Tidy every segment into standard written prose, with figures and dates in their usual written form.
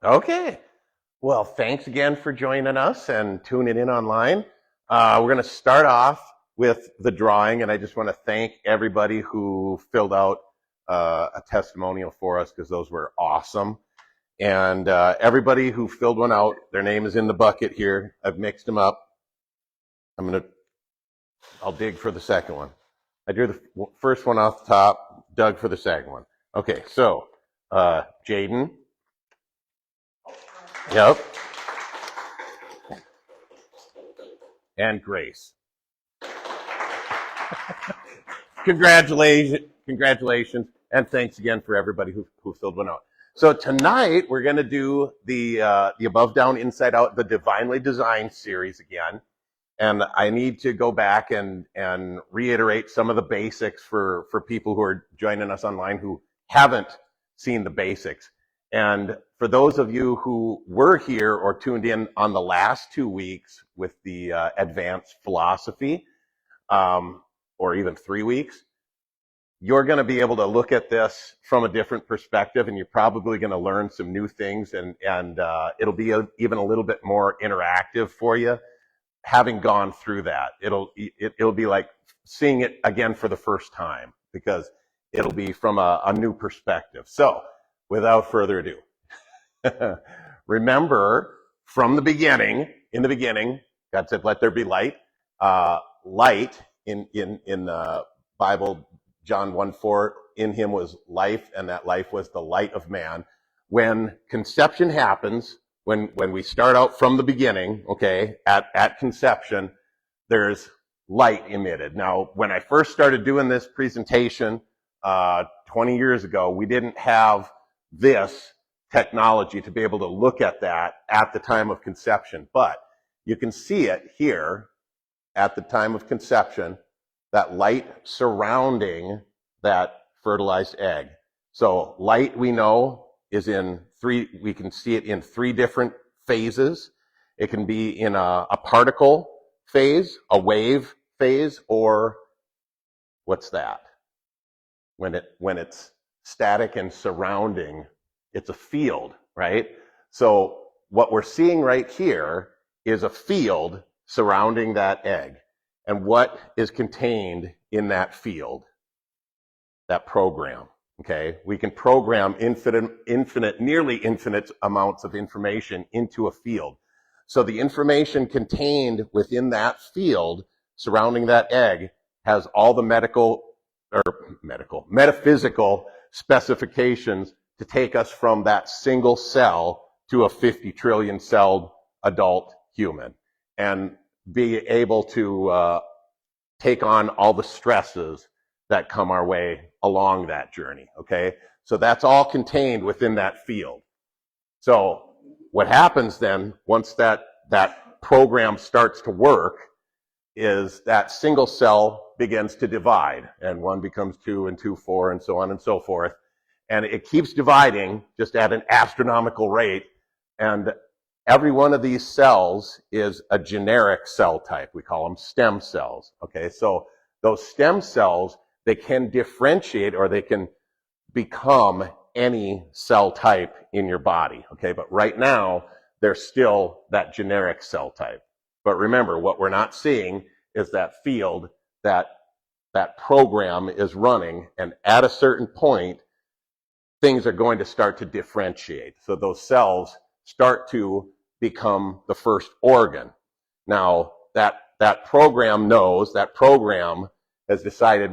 Okay. Well, thanks again for joining us and tuning in online. We're going to start off with the drawing, and I just want to thank everybody who filled out a testimonial for us because those were awesome. And everybody who filled one out, their name is in the bucket here. I've mixed them up. I'll dig for the second one. I drew the first one off the top, dug for the second one. Okay, so Jaden. Yep. And Grace. Congratulations, and thanks again for everybody who filled one out. So tonight we're going to do the Above, Down, Inside Out, the Divinely Designed series again. And I need to go back and reiterate some of the basics for people who are joining us online who haven't seen the basics. And for those of you who were here or tuned in on the last 2 weeks with the advanced philosophy, or even 3 weeks, you're going to be able to look at this from a different perspective, and you're probably going to learn some new things, and it'll be even a little bit more interactive for you. Having gone through that, it'll be like seeing it again for the first time because it'll be from a new perspective. So, without further ado, remember from the beginning. In the beginning, God said, "Let there be light." Light in the Bible, John 1:4. In Him was life, and that life was the light of man. When conception happens. When we start out from the beginning, okay, at conception, there's light emitted. Now, when I first started doing this presentation 20 years ago, we didn't have this technology to be able to look at that at the time of conception. But you can see it here at the time of conception, that light surrounding that fertilized egg. So light, we know, is we can see it in 3 different phases. It can be in a particle phase, a wave phase, or what's that? When it's static and surrounding, it's a field, right? So what we're seeing right here is a field surrounding that egg. And what is contained in that field? That program. Okay, we can program nearly infinite amounts of information into a field. So the information contained within that field surrounding that egg has all the metaphysical specifications to take us from that single cell to a 50 trillion celled adult human and be able to take on all the stresses that come our way along that journey, okay? So that's all contained within that field. So what happens then, once that program starts to work, is that single cell begins to divide, and 1 becomes 2, and 2, 4, and so on and so forth. And it keeps dividing just at an astronomical rate, and every one of these cells is a generic cell type. We call them stem cells, okay? So those stem cells, they can differentiate or they can become any cell type in your body, okay? But right now, they're still that generic cell type. But remember, what we're not seeing is that field, that program is running, and at a certain point, things are going to start to differentiate. So those cells start to become the first organ. Now, that program knows, that program has decided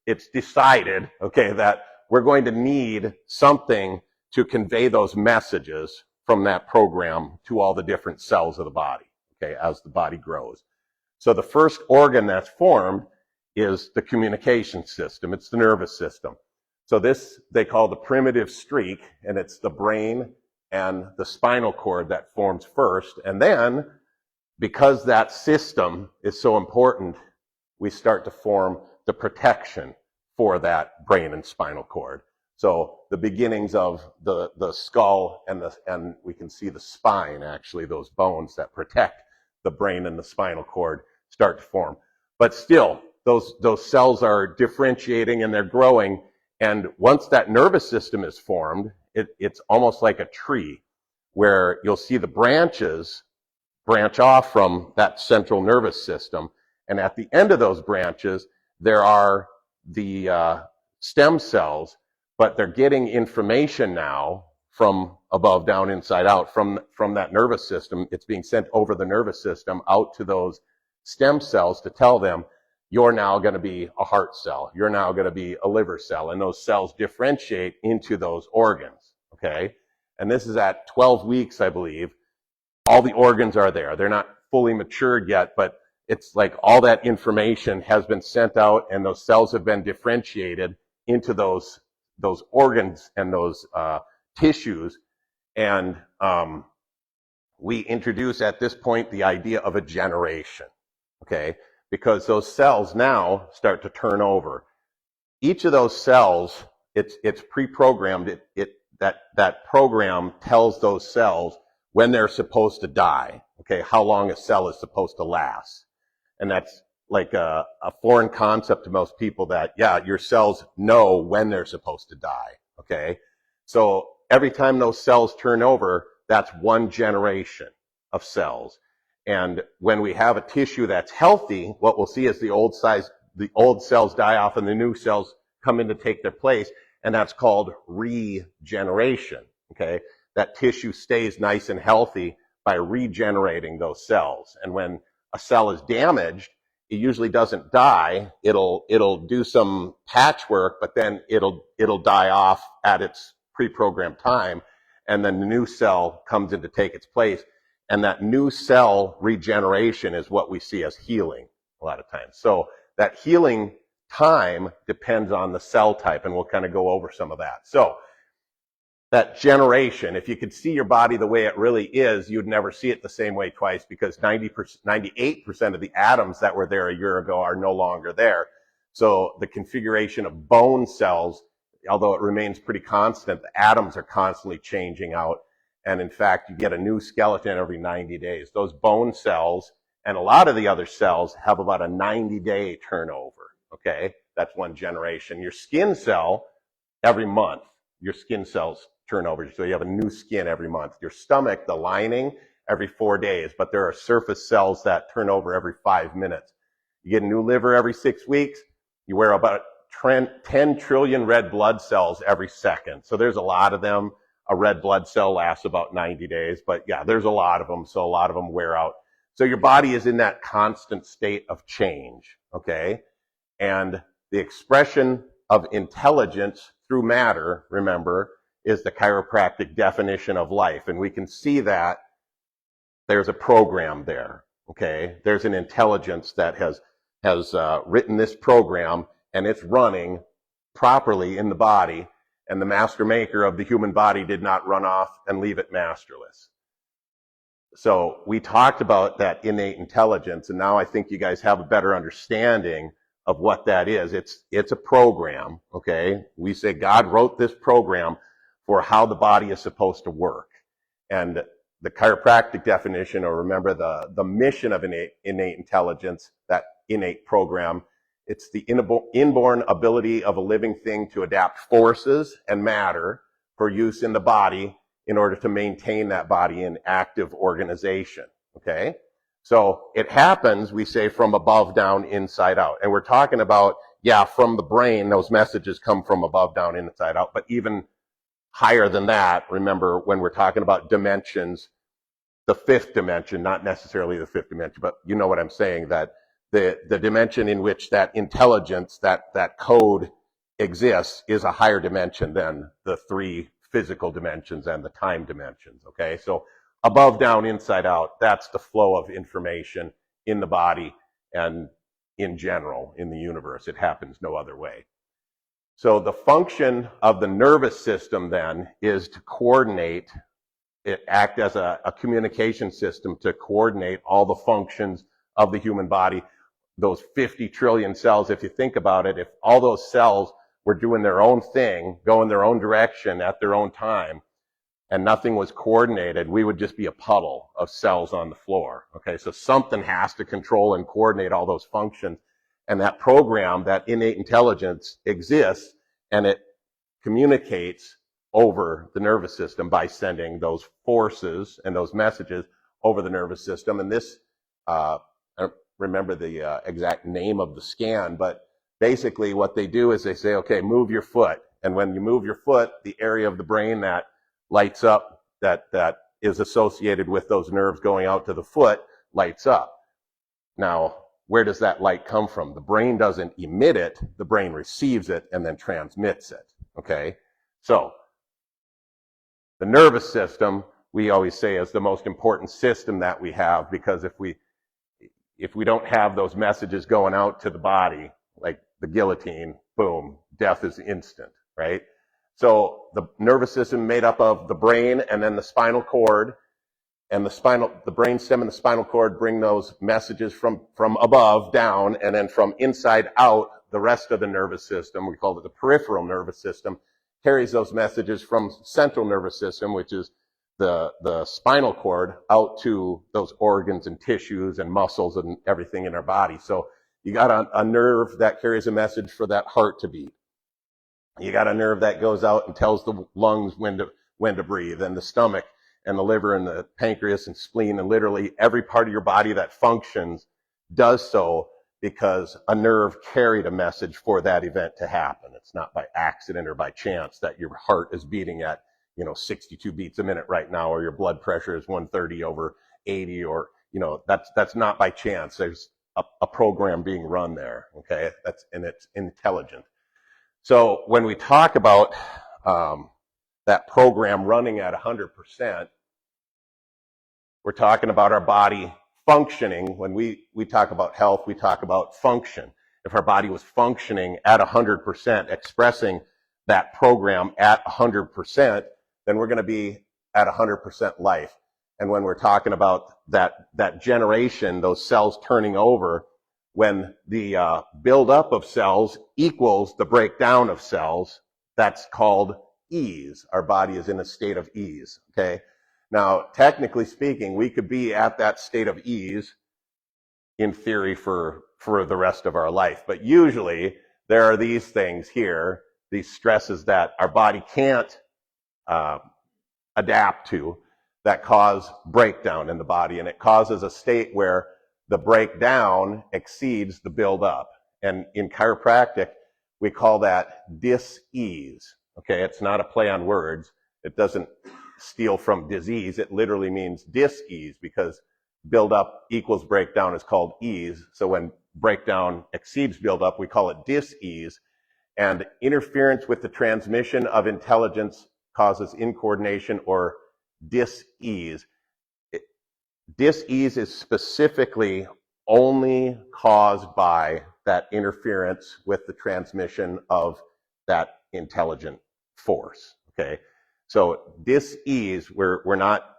it's decided, okay, that we're going to need something to convey those messages from that program to all the different cells of the body, okay, as the body grows. So the first organ that's formed is the communication system. It's the nervous system. So this they call the primitive streak, and it's the brain and the spinal cord that forms first. And then, because that system is so important, we start to form the protection for that brain and spinal cord. So the beginnings of the skull and we can see the spine, actually, those bones that protect the brain and the spinal cord start to form. But still, those cells are differentiating and they're growing, And once that nervous system is formed, it's almost like a tree where you'll see the branches branch off from that central nervous system. And at the end of those branches, there are the stem cells, but they're getting information now from above, down, inside out, from that nervous system. It's being sent over the nervous system out to those stem cells to tell them, you're now going to be a heart cell. You're now going to be a liver cell. And those cells differentiate into those organs, okay? And this is at 12 weeks, I believe. All the organs are there. They're not fully matured yet, but it's like all that information has been sent out, and those cells have been differentiated into those organs and those tissues. And we introduce at this point the idea of a generation, okay? Because those cells now start to turn over. Each of those cells, it's pre-programmed. That program tells those cells when they're supposed to die, okay, how long a cell is supposed to last. And that's like a foreign concept to most people, that, yeah, your cells know when they're supposed to die, okay? So every time those cells turn over, that's one generation of cells. And when we have a tissue that's healthy, what we'll see is the old cells die off and the new cells come in to take their place, and that's called regeneration, okay? That tissue stays nice and healthy by regenerating those cells. And when a cell is damaged, it usually doesn't die. It'll do some patchwork, but then it'll die off at its pre-programmed time, and then the new cell comes in to take its place. And that new cell regeneration is what we see as healing a lot of times. So that healing time depends on the cell type, and we'll kind of go over some of that. So that generation, if you could see your body the way it really is, you'd never see it the same way twice, because 98% of the atoms that were there a year ago are no longer there. So the configuration of bone cells, although it remains pretty constant, the atoms are constantly changing out. And in fact, you get a new skeleton every 90 days. Those bone cells and a lot of the other cells have about a 90-day turnover, okay? That's one generation. Your skin cell, every month, your skin cells turn over. So you have a new skin every month. Your stomach, the lining, every 4 days. But there are surface cells that turn over every 5 minutes. You get a new liver every 6 weeks. You wear about 10 trillion red blood cells every second. So there's a lot of them. A red blood cell lasts about 90 days, but yeah, there's a lot of them, so a lot of them wear out. So your body is in that constant state of change, okay? And the expression of intelligence through matter, remember, is the chiropractic definition of life. And we can see that there's a program there, okay? There's an intelligence that has written this program, and it's running properly in the body. And the master maker of the human body did not run off and leave it masterless. So we talked about that innate intelligence, and now I think you guys have a better understanding of what that is. It's a program, okay? We say God wrote this program for how the body is supposed to work. And the chiropractic definition, or remember the mission of innate intelligence, that innate program, it's the inborn ability of a living thing to adapt forces and matter for use in the body in order to maintain that body in active organization, okay? So it happens, we say, from above down, inside out. And we're talking about, yeah, from the brain, those messages come from above down, inside out. But even higher than that, remember, when we're talking about dimensions, the fifth dimension, not necessarily the fifth dimension, but you know what I'm saying, that the dimension in which that intelligence, that code exists, is a higher dimension than the three physical dimensions and the time dimensions, okay? So above, down, inside out, that's the flow of information in the body and in general in the universe. It happens no other way. So the function of the nervous system then is to coordinate, it act as a communication system to coordinate all the functions of the human body. Those 50 trillion cells, if you think about it, if all those cells were doing their own thing, going their own direction at their own time, and nothing was coordinated, we would just be a puddle of cells on the floor. Okay, so something has to control and coordinate all those functions. And that program, that innate intelligence exists, and it communicates over the nervous system by sending those forces and those messages over the nervous system. And this, I don't remember the exact name of the scan, but basically what they do is they say, okay, move your foot. And when you move your foot, the area of the brain that lights up, that is associated with those nerves going out to the foot, lights up. Now, where does that light come from? The brain doesn't emit it, the brain receives it and then transmits it, okay? So, the nervous system, we always say, is the most important system that we have, because if we don't have those messages going out to the body, like the guillotine, boom, death is instant, right? So the nervous system made up of the brain and then the spinal cord, and the brain stem and the spinal cord bring those messages from above down, and then from inside out, the rest of the nervous system, we call it the peripheral nervous system, carries those messages from central nervous system, which is the spinal cord, out to those organs and tissues and muscles and everything in our body. So you got a nerve that carries a message for that heart to beat. You got a nerve that goes out and tells the lungs when to breathe, and the stomach and the liver and the pancreas and spleen, and literally every part of your body that functions does so because a nerve carried a message for that event to happen. It's not by accident or by chance that your heart is beating at 62 beats a minute right now, or your blood pressure is 130/80, or that's not by chance. There's a program being run there, okay? And it's intelligent. So when we talk about that program running at 100%, we're talking about our body functioning. When we talk about health, we talk about function. If our body was functioning at 100%, expressing that program at 100%, then we're going to be at 100% life. And when we're talking about that generation, those cells turning over, when the buildup of cells equals the breakdown of cells, that's called ease. Our body is in a state of ease, okay? Now, technically speaking, we could be at that state of ease, in theory, for the rest of our life. But usually, there are these things here, these stresses that our body can't adapt to, that cause breakdown in the body. And it causes a state where the breakdown exceeds the buildup. And in chiropractic, we call that dis-ease. Okay, it's not a play on words. It doesn't steal from disease. It literally means dis-ease, because buildup equals breakdown is called ease. So when breakdown exceeds buildup, we call it dis-ease. And interference with the transmission of intelligence causes incoordination or dis-ease. Dis-ease is specifically only caused by that interference with the transmission of that intelligent force, okay? So dis-ease, we're not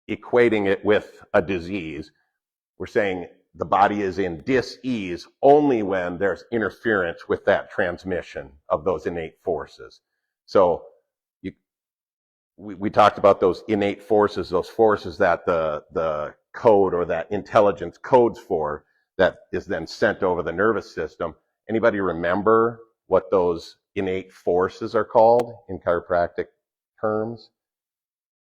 equating it with a disease. We're saying the body is in dis-ease only when there's interference with that transmission of those innate forces. So we talked about those innate forces, those forces that the code or that intelligence codes for, that is then sent over the nervous system. Anybody remember what those innate forces are called in chiropractic terms?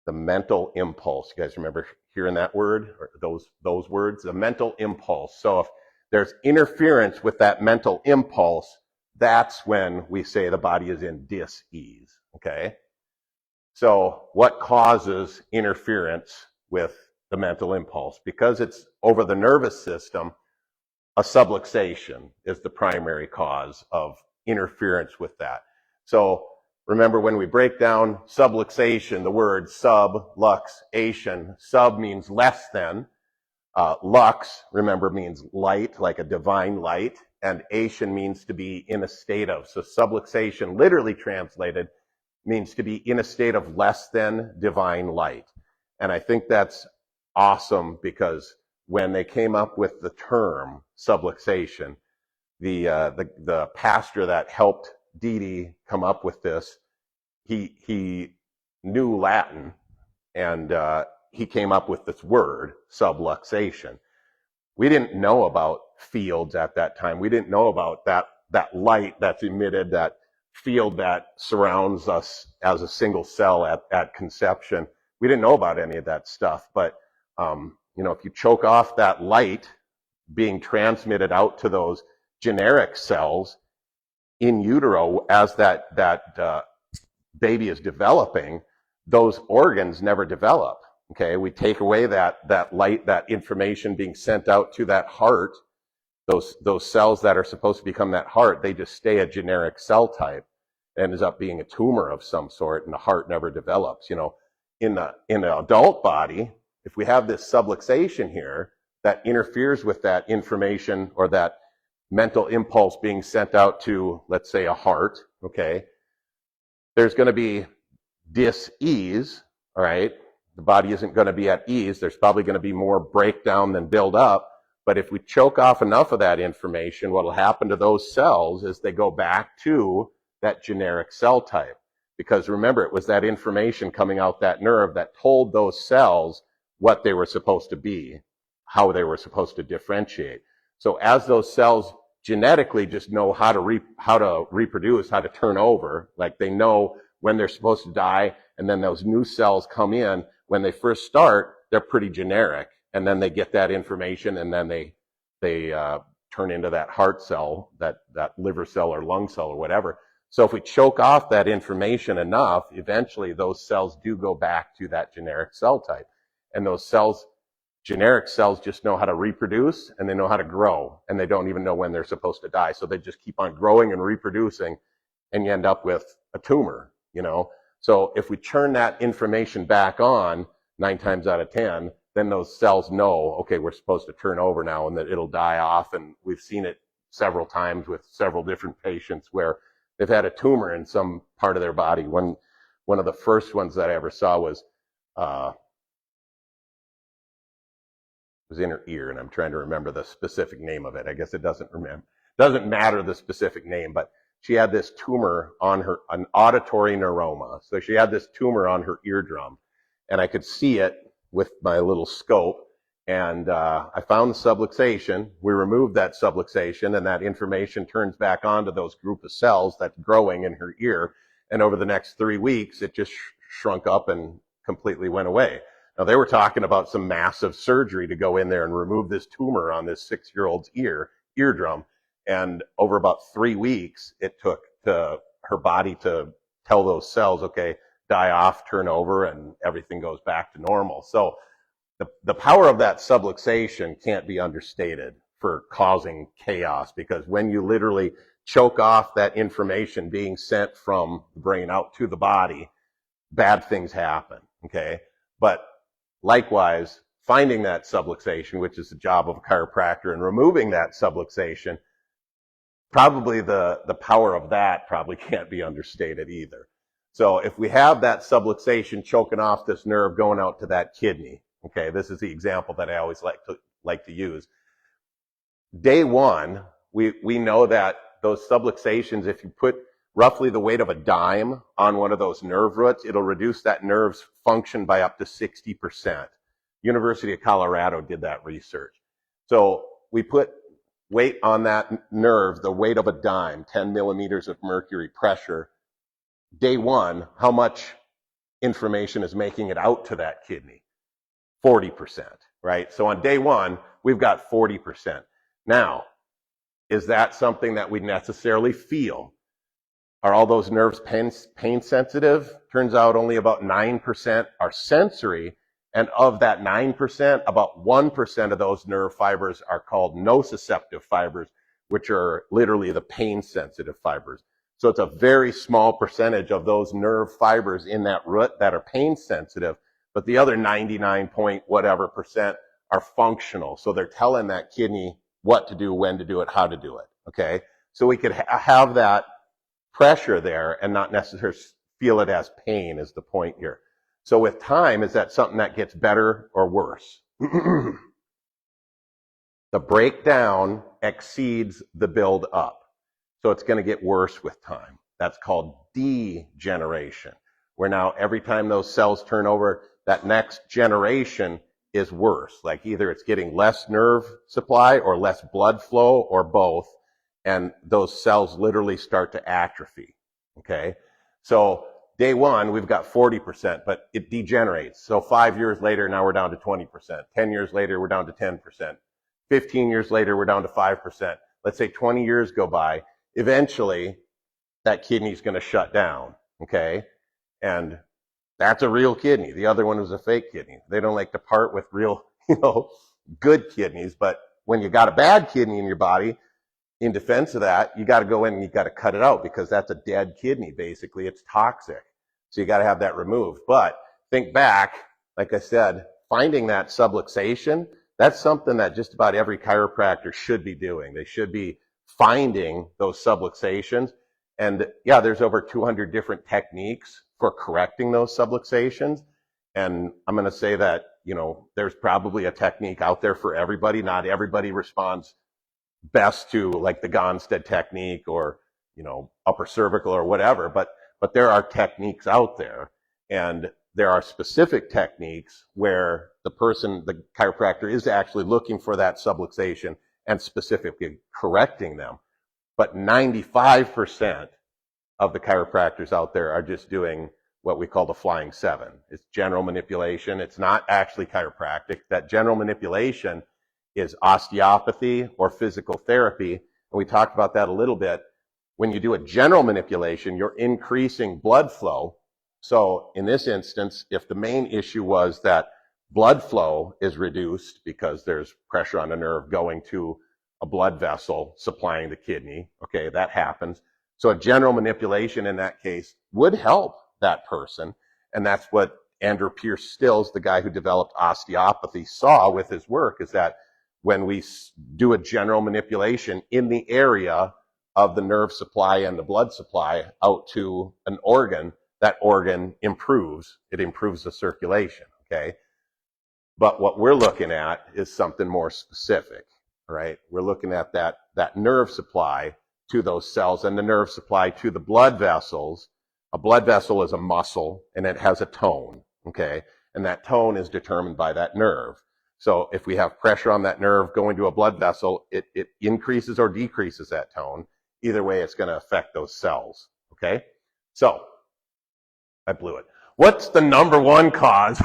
The mental impulse. You guys remember hearing that word, or those words? The mental impulse. So if there's interference with that mental impulse, that's when we say the body is in dis-ease, okay? So what causes interference with the mental impulse? Because it's over the nervous system, a subluxation is the primary cause of interference with that. So remember, when we break down subluxation, the word subluxation, sub means less than, lux, remember, means light, like a divine light, and ation means to be in a state of. So subluxation, literally translated, means to be in a state of less than divine light. And I think that's awesome, because when they came up with the term subluxation, the pastor that helped Dee Dee come up with this, he knew Latin, and he came up with this word, subluxation. We didn't know about fields at that time. We didn't know about that light that's emitted, that field that surrounds us as a single cell at conception. We didn't know about any of that stuff, but if you choke off that light being transmitted out to those generic cells in utero as that baby is developing, those organs never develop. Okay, we take away that light, that information being sent out to that heart. Those cells that are supposed to become that heart, they just stay a generic cell type. It ends up being a tumor of some sort, and the heart never develops. In the adult body, if we have this subluxation here that interferes with that information or that mental impulse being sent out to, let's say, a heart, okay, there's going to be dis-ease, all right? The body isn't going to be at ease. There's probably going to be more breakdown than build up. But if we choke off enough of that information, what will happen to those cells is they go back to that generic cell type. Because remember, it was that information coming out that nerve that told those cells what they were supposed to be, how they were supposed to differentiate. So as those cells genetically just know how to reproduce, how to turn over, like they know when they're supposed to die, and then those new cells come in. When they first start, they're pretty generic, and then they get that information, and then they turn into that heart cell, that liver cell or lung cell or whatever. So if we choke off that information enough, eventually those cells do go back to that generic cell type. And those cells, generic cells, just know how to reproduce, and they know how to grow, and they don't even know when they're supposed to die. So they just keep on growing and reproducing, and you end up with a tumor, So if we turn that information back on 9 times out of 10, then those cells know, okay, we're supposed to turn over now, and that it'll die off. And we've seen it several times with several different patients where they've had a tumor in some part of their body. One of the first ones that I ever saw was in her ear, and I'm trying to remember the specific name of it. I guess it doesn't matter the specific name, but she had this tumor on an auditory neuroma. So she had this tumor on her eardrum, and I could see it with my little scope. And I found the subluxation. We removed that subluxation, and that information turns back onto those group of cells that's growing in her ear. And over the next 3 weeks, it just shrunk up and completely went away. Now, they were talking about some massive surgery to go in there and remove this tumor on this 6-year-old's eardrum. And over about 3 weeks, it took to her body to tell those cells, okay, die off, turn over, and everything goes back to normal. So the power of that subluxation can't be understated for causing chaos, because when you literally choke off that information being sent from the brain out to the body, bad things happen, okay? But likewise, finding that subluxation, which is the job of a chiropractor, and removing that subluxation, probably the power of that probably can't be understated either. So if we have that subluxation choking off this nerve going out to that kidney, okay, this is the example that I always like to use. Day one, we know that those subluxations, if you put roughly the weight of a dime on one of those nerve roots, it'll reduce that nerve's function by up to 60%. University of Colorado did that research. So we put weight on that nerve, the weight of a dime, 10 millimeters of mercury pressure. Day one, how much information is making it out to that kidney? 40%, right? So on day one, we've got 40%. Now, is that something that we necessarily feel? Are all those nerves pain sensitive? Turns out only about 9% are sensory, and of that 9%, about 1% of those nerve fibers are called nociceptive fibers, which are literally the pain sensitive fibers. So it's a very small percentage of those nerve fibers in that root that are pain sensitive, but the other 99 point whatever percent are functional. So they're telling that kidney what to do, when to do it, how to do it, okay? So we could have that pressure there and not necessarily feel it as pain is the point here. So with time, is that something that gets better or worse? The breakdown exceeds the build up. So it's going to get worse with time. That's called degeneration, where now every time those cells turn over, that next generation is worse. Like either it's getting less nerve supply or less blood flow or both, and those cells literally start to atrophy. okay? So day one, we've got 40%, but it degenerates. So 5 years later, now we're down to 20%. 10 years later, we're down to 10%. 15 years later, we're down to 5%. Let's say 20 years go by. Eventually, that kidney's going to shut down, okay? And that's a real kidney. The other one was a fake kidney. They don't like to part with real, good kidneys, but when you got a bad kidney in your body, in defense of that, you got to go in and you got to cut it out because that's a dead kidney, basically. It's toxic. So you got to have that removed. But think back, like I said, finding that subluxation, that's something that just about every chiropractor should be doing. They should be finding those subluxations. And yeah, there's over 200 different techniques for correcting those subluxations. And I'm going to say that, there's probably a technique out there for everybody. Not everybody responds best to like the Gonstead technique or, upper cervical or whatever, but there are techniques out there, and there are specific techniques where the chiropractor is actually looking for that subluxation and specifically correcting them. But 95% of the chiropractors out there are just doing what we call the flying seven. It's general manipulation. It's not actually chiropractic. That general manipulation is osteopathy or physical therapy. And we talked about that a little bit. When you do a general manipulation, you're increasing blood flow. So in this instance, if the main issue was that blood flow is reduced because there's pressure on the nerve going to a blood vessel supplying the kidney, okay, that happens. So a general manipulation in that case would help that person. And that's what Andrew Pierce Stills, the guy who developed osteopathy, saw with his work, is that when we do a general manipulation in the area of the nerve supply and the blood supply out to an organ, that organ improves. It improves the circulation, okay? But what we're looking at is something more specific, right? We're looking at that nerve supply to those cells and the nerve supply to the blood vessels. A blood vessel is a muscle and it has a tone, okay? And that tone is determined by that nerve. So if we have pressure on that nerve going to a blood vessel, it increases or decreases that tone. Either way, it's going to affect those cells, okay? So, I blew it. What's the number one cause?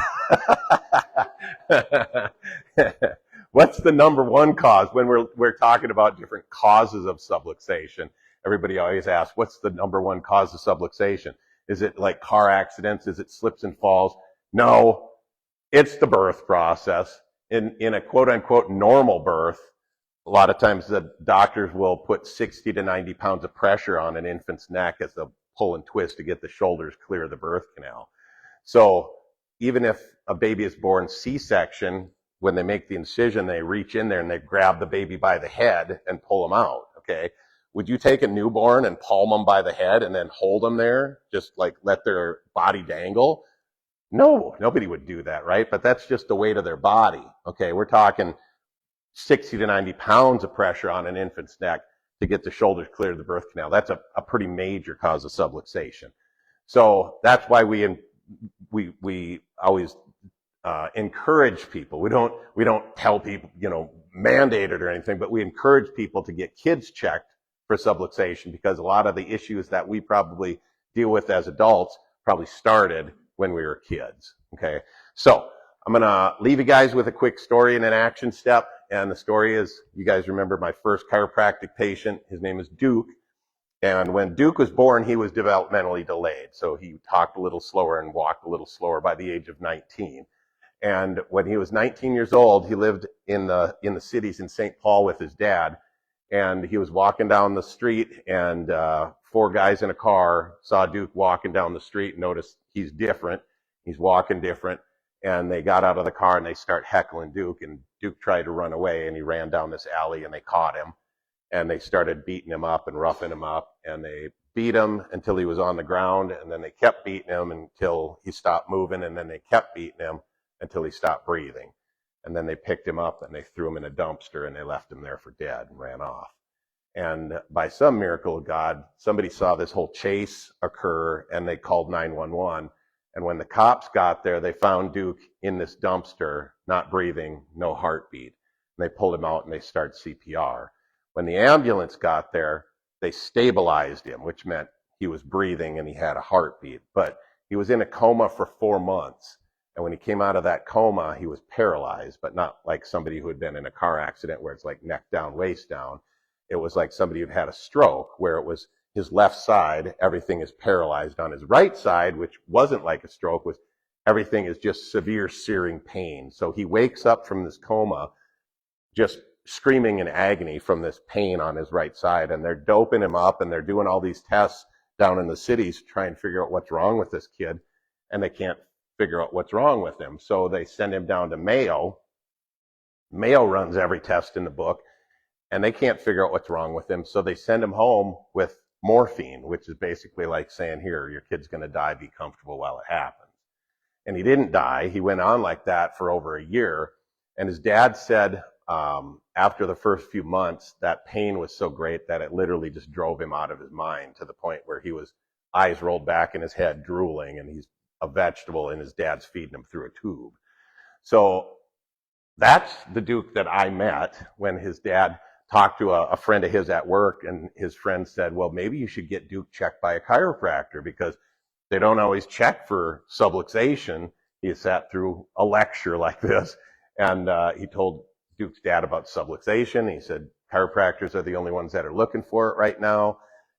What's the number one cause when we're talking about different causes of subluxation? Everybody always asks, what's the number one cause of subluxation? Is it like car accidents? Is it slips and falls? No, it's the birth process. In a quote-unquote normal birth, a lot of times the doctors will put 60 to 90 pounds of pressure on an infant's neck as they pull and twist to get the shoulders clear of the birth canal. So even if a baby is born C-section, when they make the incision, they reach in there and they grab the baby by the head and pull them out, okay? Would you take a newborn and palm them by the head and then hold them there, just like let their body dangle? No, nobody would do that, right? But that's just the weight of their body, okay? We're talking 60 to 90 pounds of pressure on an infant's neck to get the shoulders clear of the birth canal. That's a pretty major cause of subluxation. So that's why we always encourage people. We don't tell people, mandate it or anything, but we encourage people to get kids checked for subluxation, because a lot of the issues that we probably deal with as adults probably started when we were kids, okay? So I'm going to leave you guys with a quick story and an action step. And the story is, you guys remember my first chiropractic patient. His name is Duke. And when Duke was born, he was developmentally delayed. So he talked a little slower and walked a little slower by the age of 19. And when he was 19 years old, he lived in the cities in St. Paul with his dad. And he was walking down the street, and 4 guys in a car saw Duke walking down the street and noticed he's different. He's walking different. And they got out of the car and they start heckling Duke, and Duke tried to run away, and he ran down this alley and they caught him, and they started beating him up and roughing him up, and they beat him until he was on the ground, and then they kept beating him until he stopped moving, and then they kept beating him until he stopped breathing. And then they picked him up and they threw him in a dumpster and they left him there for dead and ran off. And by some miracle of God, somebody saw this whole chase occur and they called 911. And when the cops got there, they found Duke in this dumpster, not breathing, no heartbeat. And they pulled him out and they started CPR. When the ambulance got there, they stabilized him, which meant he was breathing and he had a heartbeat. But he was in a coma for 4 months. And when he came out of that coma, he was paralyzed, but not like somebody who had been in a car accident where it's like neck down, waist down. It was like somebody who'd had a stroke, where it was his left side, everything is paralyzed. On his right side, which wasn't like a stroke, was everything is just severe searing pain. So he wakes up from this coma just screaming in agony from this pain on his right side. And they're doping him up and they're doing all these tests down in the cities to try and figure out what's wrong with this kid. And they can't figure out what's wrong with him. So they send him down to Mayo. Mayo runs every test in the book, and they can't figure out what's wrong with him. So they send him home with morphine, which is basically like saying, here, your kid's going to die, be comfortable while it happens. And he didn't die. He went on like that for over a year. And his dad said after the first few months, that pain was so great that it literally just drove him out of his mind, to the point where he was eyes rolled back in his head, drooling, and he's a vegetable and his dad's feeding him through a tube. So that's the Duke that I met when his dad talked to a friend of his at work, and his friend said, well, maybe you should get Duke checked by a chiropractor because they don't always check for subluxation. He sat through a lecture like this, and he told Duke's dad about subluxation. He said, chiropractors are the only ones that are looking for it right now.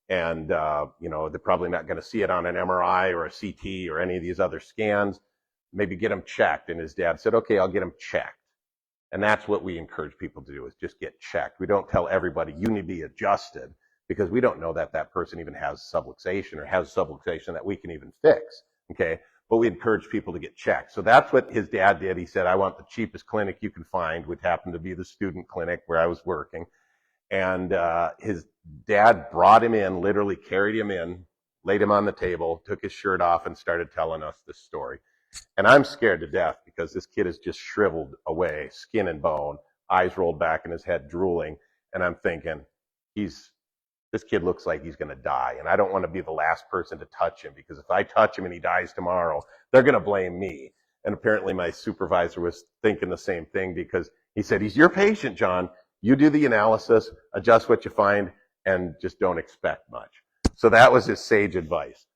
And, they're probably not going to see it on an MRI or a CT or any of these other scans. Maybe get him checked. And his dad said, okay, I'll get him checked. And that's what we encourage people to do, is just get checked. We don't tell everybody you need to be adjusted, because we don't know that that person even has subluxation or has subluxation that we can even fix. Okay. But we encourage people to get checked. So that's what his dad did. He said, I want the cheapest clinic you can find, which happened to be the student clinic where I was working. And his dad brought him in, literally carried him in, laid him on the table, took his shirt off, and started telling us this story. And I'm scared to death, because this kid is just shriveled away, skin and bone, eyes rolled back in his head, drooling. And I'm thinking, this kid looks like he's going to die. And I don't want to be the last person to touch him, because if I touch him and he dies tomorrow, they're going to blame me. And apparently my supervisor was thinking the same thing, because he said, he's your patient, John. You do the analysis, adjust what you find, and just don't expect much. So that was his sage advice.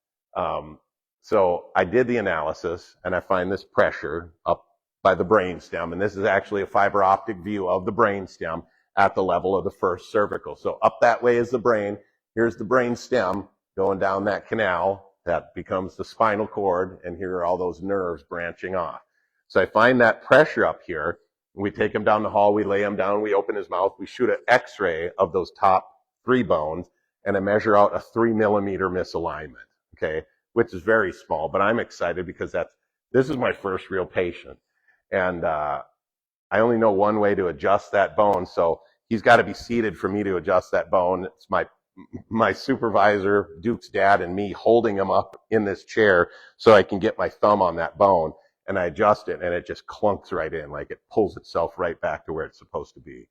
So I did the analysis, and I find this pressure up by the brainstem, and this is actually a fiber optic view of the brainstem at the level of the first cervical. So up that way is the brain. Here's the brainstem going down that canal that becomes the spinal cord, and here are all those nerves branching off. So I find that pressure up here. We take him down the hall, we lay him down, we open his mouth, we shoot an x-ray of those top 3 bones, and I measure out a 3 millimeter misalignment, okay, which is very small, but I'm excited because this is my first real patient. And I only know one way to adjust that bone, so he's got to be seated for me to adjust that bone. It's my supervisor, Duke's dad, and me holding him up in this chair so I can get my thumb on that bone. And I adjust it, and it just clunks right in, like it pulls itself right back to where it's supposed to be,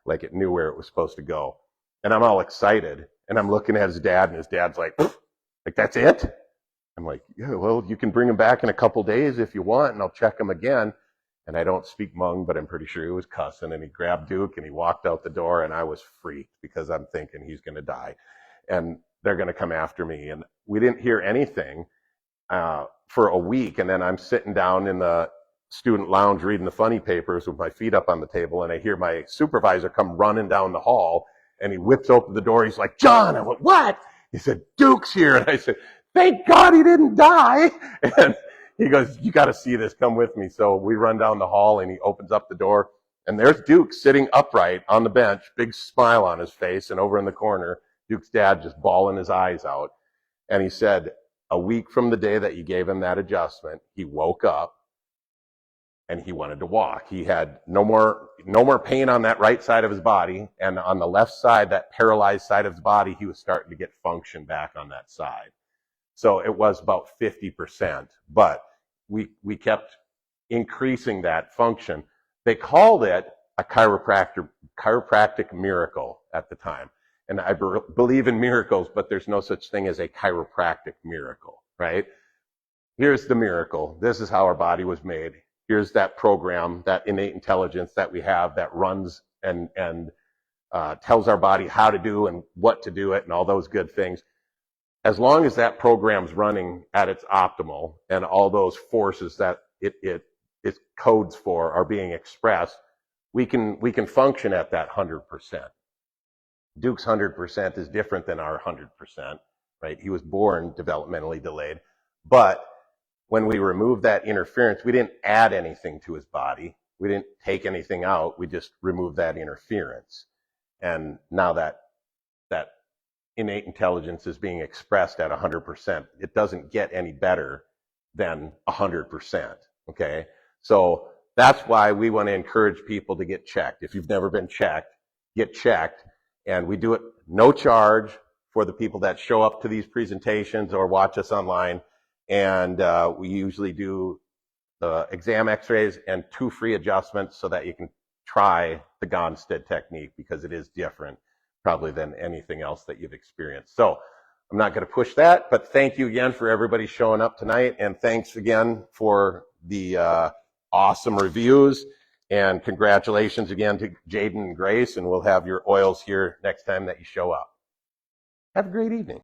like it knew where it was supposed to go. And I'm all excited, and I'm looking at his dad, and his dad's like, that's it? I'm like, yeah, well, you can bring him back in a couple days if you want, and I'll check him again. And I don't speak Hmong, but I'm pretty sure he was cussing, and he grabbed Duke, and he walked out the door, and I was freaked, because I'm thinking he's going to die, and they're going to come after me. And we didn't hear anything for a week, and then I'm sitting down in the student lounge reading the funny papers with my feet up on the table, and I hear my supervisor come running down the hall, and he whips open the door. He's like, John. I went, what? He said, Duke's here. And I said, thank God he didn't die. And he goes, you got to see this, come with me. So we run down the hall, and he opens up the door, and there's Duke sitting upright on the bench, big smile on his face, and over in the corner, Duke's dad just bawling his eyes out. And he said, a week from the day that you gave him that adjustment, he woke up and he wanted to walk. He had no more pain on that right side of his body, and on the left side, that paralyzed side of his body, he was starting to get function back on that side. So it was about 50%, but we kept increasing that function. They called it a chiropractic miracle at the time. And I believe in miracles, but there's no such thing as a chiropractic miracle, right? Here's the miracle. This is how our body was made. Here's that program, that innate intelligence that we have that runs and tells our body how to do and what to do it and all those good things. as long as that program's running at its optimal and all those forces that it codes for are being expressed, we can function at that 100%. Duke's 100% is different than our 100%, right? He was born developmentally delayed. But when we removed that interference, we didn't add anything to his body. We didn't take anything out. We just removed that interference. And now that innate intelligence is being expressed at 100%. It doesn't get any better than 100%, okay? So that's why we want to encourage people to get checked. If you've never been checked, get checked. And we do it no charge for the people that show up to these presentations or watch us online. And we usually do the exam x-rays and 2 free adjustments so that you can try the Gonstead technique, because it is different probably than anything else that you've experienced. So I'm not going to push that, but thank you again for everybody showing up tonight. And thanks again for the awesome reviews. And congratulations again to Jaden and Grace. And we'll have your oils here next time that you show up. Have a great evening.